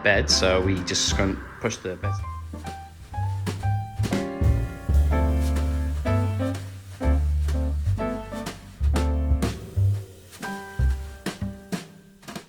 bed, so we just push the bed.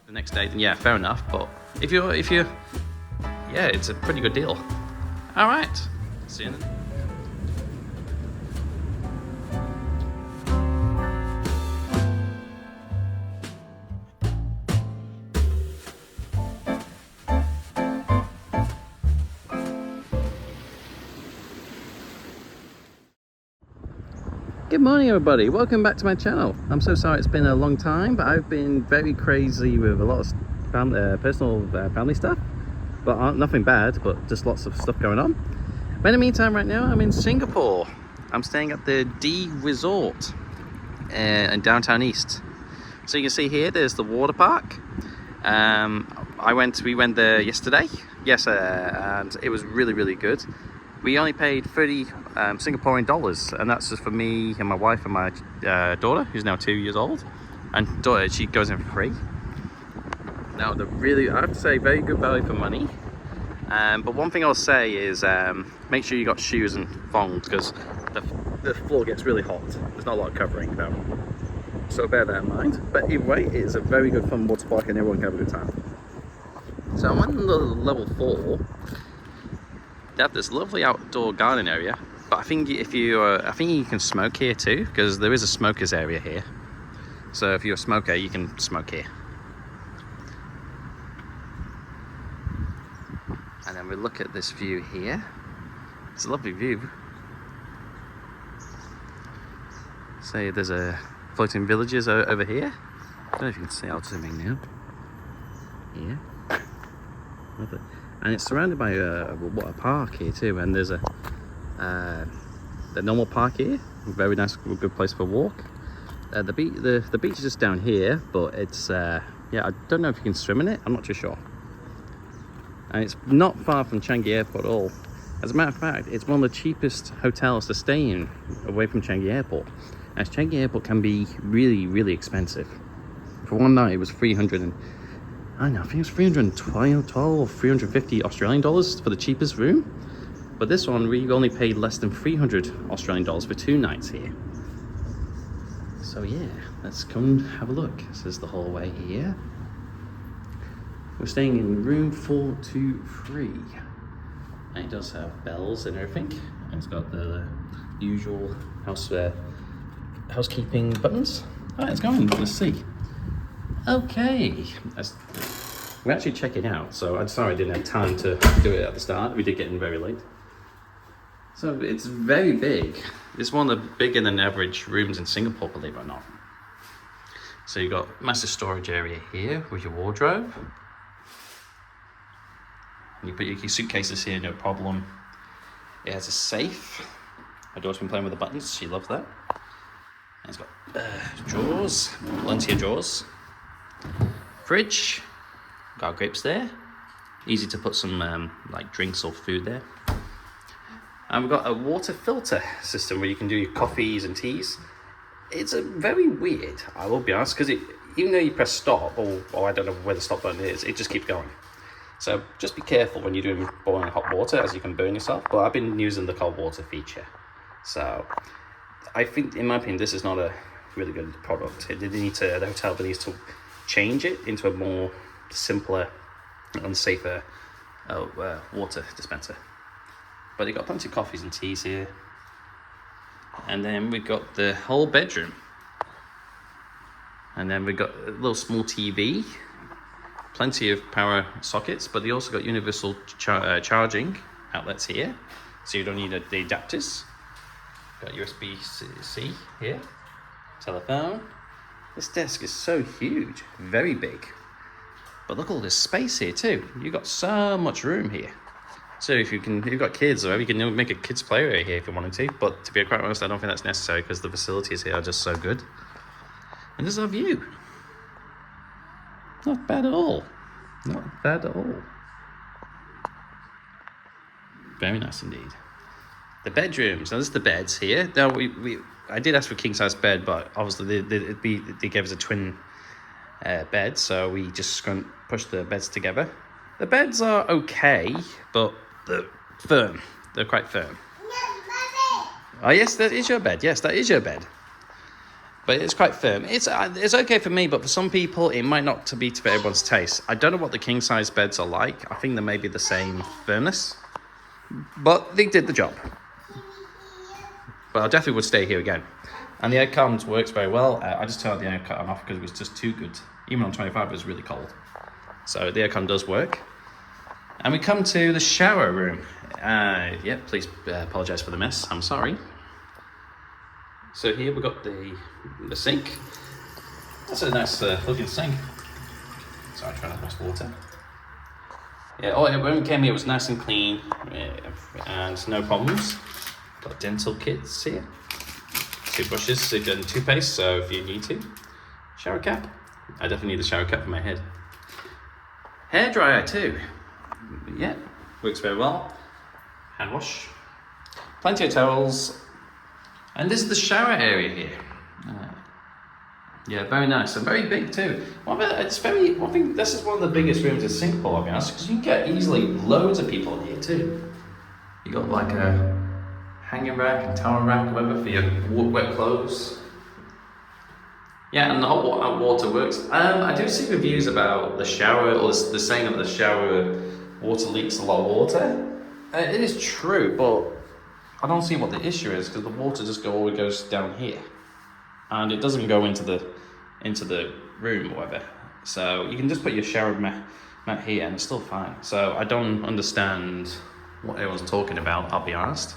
The next day, then yeah, fair enough. But if you, yeah, it's a pretty good deal. All right, see you then. Good morning everybody, welcome back to my channel. I'm so sorry it's been a long time, but I've been very crazy with a lot of personal family stuff, but nothing bad, but just lots of stuff going on. But in the meantime, right now I'm in Singapore. I'm staying at the D Resort in downtown East. So you can see here there's the water park. We went there yesterday, yes, and it was really good. We only paid 30 Singaporean dollars, and that's just for me and my wife and my daughter, who's now 2 years old. And daughter, she goes in for free. Now, I have to say, very good value for money. But one thing I'll say is make sure you got shoes and thongs, because the floor gets really hot. There's not a lot of covering though, so bear that in mind. But either way, it is a very good fun water park, and everyone can have a good time. So I'm on the level 4. They have this lovely outdoor garden area, but I think you can smoke here too, because there is a smokers area here. So if you're a smoker, you can smoke here. And then we look at this view here. It's a lovely view. Say there's a floating villages over here. I don't know if you can see. I'll zoom in now. Yeah. Lovely. And it's surrounded by a park here too, and there's the normal park here, very nice, good place for a walk. The beach is just down here, but it's yeah, I don't know if you can swim in it. I'm not too sure. And it's not far from Changi Airport at all. As a matter of fact, it's one of the cheapest hotels to stay in away from Changi Airport, as Changi Airport can be really expensive. For one night, it was 300 I don't know, I think it was 312 or 350 Australian dollars for the cheapest room. But this one, we only paid less than 300 Australian dollars for 2 nights here. So yeah, let's come have a look. This is the hallway here. We're staying in room 423. And it does have bells and everything. And it's got the usual housekeeping buttons. Alright, let's go in, let's see. Okay, we're actually checking out, so I'm sorry I didn't have time to do it at the start. We did get in very late. So it's very big. It's one of the bigger than average rooms in Singapore, believe it or not. So you've got massive storage area here with your wardrobe. And you put your suitcases here, no problem. It has a safe. My daughter's been playing with the buttons, she loves that. And it's got drawers, plenty of drawers. Fridge, got grapes there. Easy to put some like drinks or food there. And we've got a water filter system where you can do your coffees and teas. It's a very weird, I will be honest, because even though you press stop, or I don't know where the stop button is, it just keeps going. So just be careful when you're doing boiling hot water, as you can burn yourself. But I've been using the cold water feature. So I think, in my opinion, this is not a really good product. The hotel needs to change it into a more simpler and safer water dispenser. But you've got plenty of coffees and teas here. And then we've got the whole bedroom. And then we've got a little small TV, plenty of power sockets, but they also got universal charging outlets here, so you don't need the adapters. Got USB-C here, telephone. This desk is so huge, very big. But look at all this space here too. You've got so much room here. So if you've got kids, or you can make a kids play area here if you wanted to. But to be quite honest, I don't think that's necessary because the facilities here are just so good. And this is our view. Not bad at all. Not bad at all. Very nice indeed. The bedrooms. Now this is the beds here. Now I did ask for a king size bed, but obviously they gave us a twin bed, so we just pushed the beds together. The beds are okay, but they're firm. They're quite firm. Oh yes, that is your bed. Yes, that is your bed. But it's quite firm. It's okay for me, but for some people, it might not be to everyone's taste. I don't know what the king size beds are like. I think they may be the same firmness, but they did the job. But I definitely would stay here again. And the aircon works very well. I just turned the aircon off because it was just too good. Even on 25, it was really cold. So the aircon does work. And we come to the shower room. Yeah, please apologise for the mess. I'm sorry. So here we've got the sink. That's a nice looking sink. Sorry, trying to press water. Yeah, when we came here, it was nice and clean and no problems. Got dental kits here. Toothbrushes and toothpaste, so if you need to. Shower cap. I definitely need the shower cap for my head. Hair dryer too. Yeah, works very well. Hand wash. Plenty of towels. And this is the shower area here. Yeah, very nice and very big too. I think this is one of the biggest rooms in Singapore, I'll be honest, because you can get easily loads of people in here too. You got like a hanging rack and towel rack, whatever, for your wet clothes. Yeah, and the hot water works. I do see reviews about the shower, or the saying that the shower water leaks a lot of water. It is true, but I don't see what the issue is, because the water just always goes down here, and it doesn't go into the room or whatever. So you can just put your shower mat here, and it's still fine. So I don't understand what everyone's talking about, I'll be honest.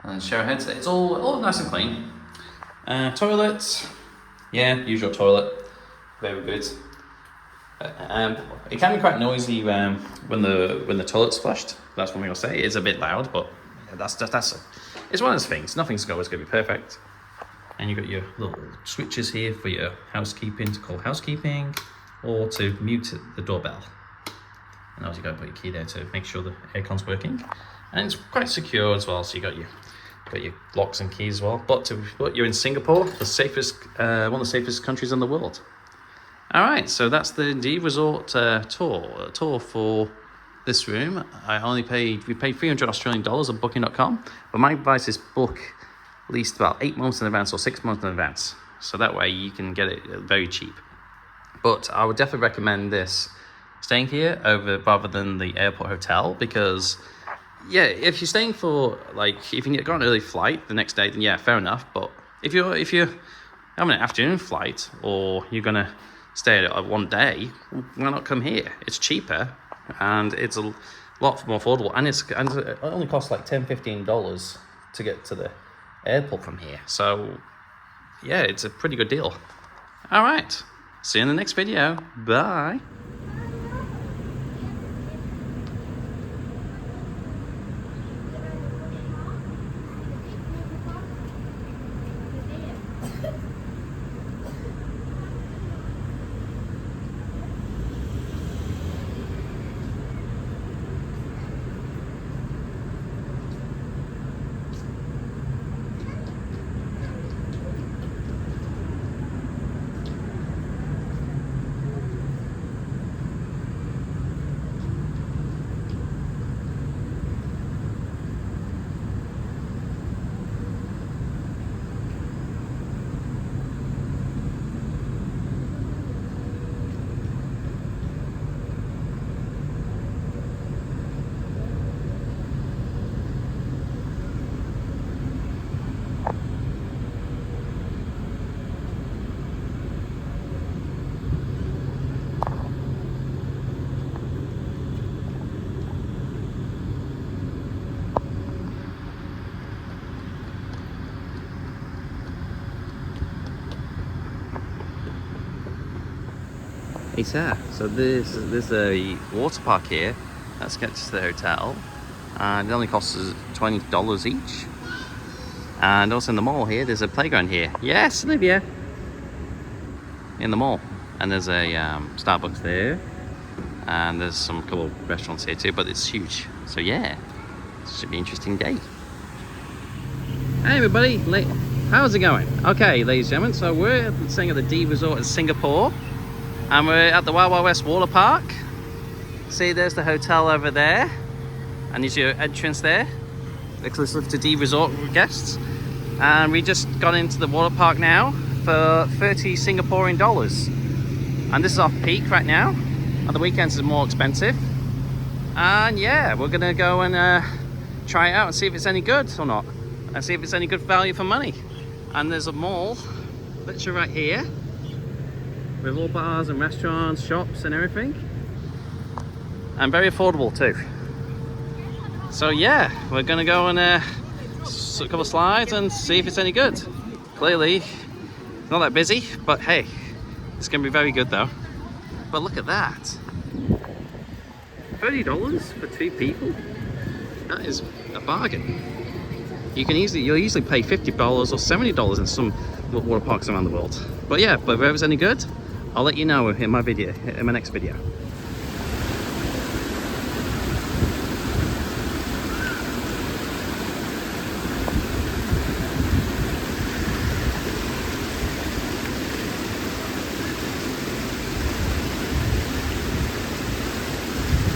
And shower heads, it's all nice and clean. Toilets, yeah, usual toilet, very good. It can be quite noisy when the toilet's flushed. That's one thing I'll say. It's a bit loud, but that's it's one of those things. Nothing's always going to be perfect. And you've got your little switches here for your housekeeping, to call housekeeping, or to mute the doorbell. And obviously you've got to put your key there to make sure the aircon's working. And it's quite secure as well, so you got your locks and keys as well. But you're in Singapore, the safest, one of the safest countries in the world. All right, so that's the D Resort tour for this room. We paid $300 Australian dollars on Booking.com, but my advice is book at least about 8 months in advance or 6 months in advance, so that way you can get it very cheap. But I would definitely recommend staying here rather than the airport hotel, because yeah, if you're staying for if you can get an early flight the next day, then yeah, fair enough. But if you're having an afternoon flight, or you're gonna stay at one day, why not come here? It's cheaper and it's a lot more affordable, and it only costs like $10-15 to get to the airport from here. So yeah, it's a pretty good deal. All right, see you in the next video. Bye. Hey sir, so there's a water park here. Let's get to the hotel, and it only costs us $20 each. And also in the mall here, there's a playground here. Yes, Olivia. In the mall, and there's a Starbucks there, and there's some cool restaurants here too. But it's huge, so yeah, it should be an interesting day. Hey everybody, how's it going? Okay, ladies and gentlemen, so we're staying at the D Resort in Singapore. And we're at the Wild Wild West water park. See, there's the hotel over there, and there's your entrance there, exclusive to D Resort guests. And we just got into the water park now for 30 Singaporean dollars, and this is off peak right now. On the weekends it's more expensive. And yeah, we're gonna go and try it out and see if it's any good or not, and see if it's any good value for money. And there's a mall literally right here with all bars and restaurants, shops and everything, and very affordable too. So yeah, we're gonna go and a couple of slides and see if it's any good. Clearly not that busy, but hey, it's gonna be very good though. But look at that, $30 for 2 people. That is a bargain. You'll easily pay $50 or $70 in some water parks around the world. But yeah, but if it's any good, I'll let you know in my next video.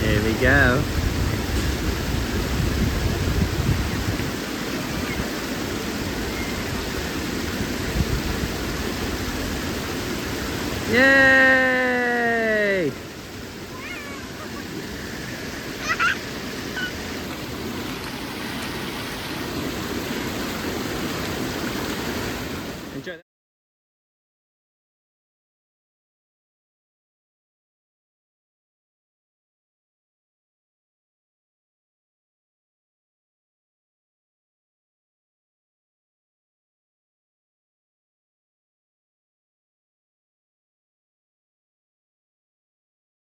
Here we go. Yay!